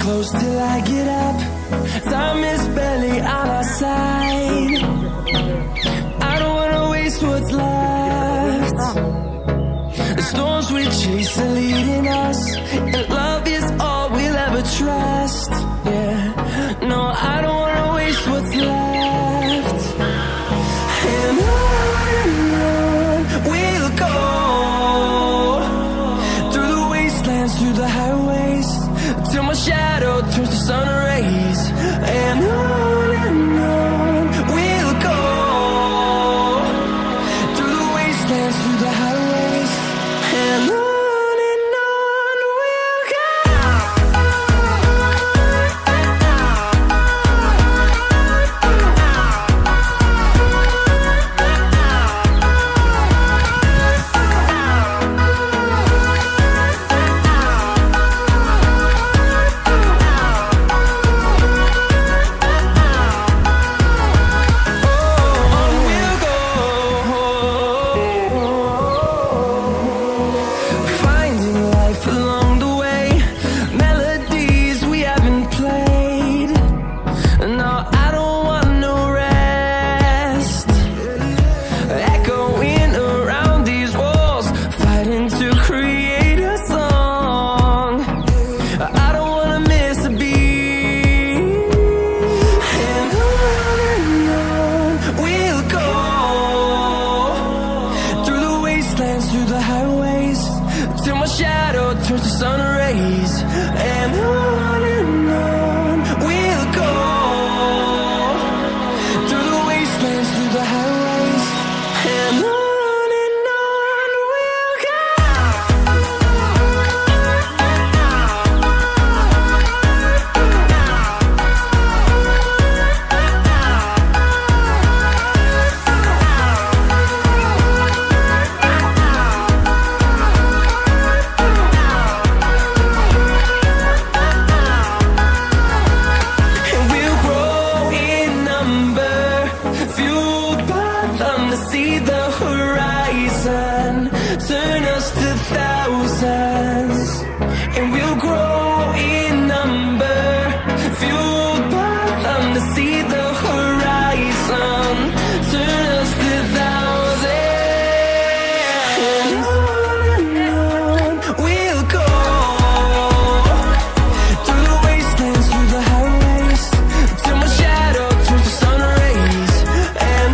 close till I get up. Time is barely on our side. I don't wanna waste what's left. The storms we chase are leading us, and love is all we'll ever trust. Yeah, no, I don't wanna waste what's left. And on we'll go, through the wastelands, through the highways, till my shadow turns to sun rays. And on we'll go, through the wastelands, through the highways, and on we'll go. Through the highways, till my shadow turns to sun rays. And on we'll go, through the wastelands, through the highways, and on we'll go. See the horizon, turn us to thousands, and we'll grow in number, fueled by them to see the horizon, turn us to thousands. And on we'll go, through the wastelands, through the highways, till my shadow turns to sun rays. And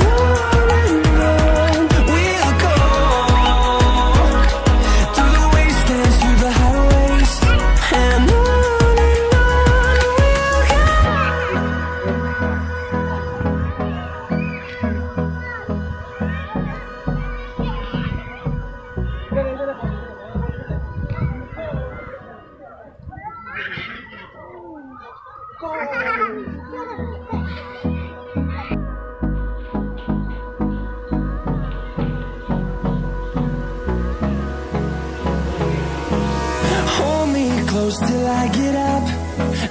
hold me close till I get up.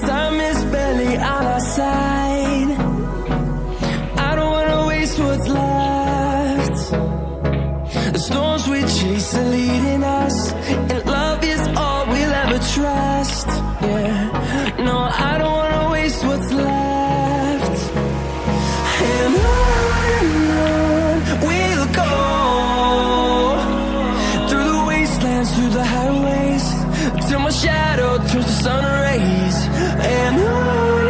Time is barely on our side. I don't wanna waste what's left. The storms we chase are leading us, and love is all we'll ever trust. Yeah, no, I don't wanna waste what's left. And on we'll go, through the wastelands, through the highways, till my shadow turns to sun rays. And on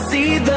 see the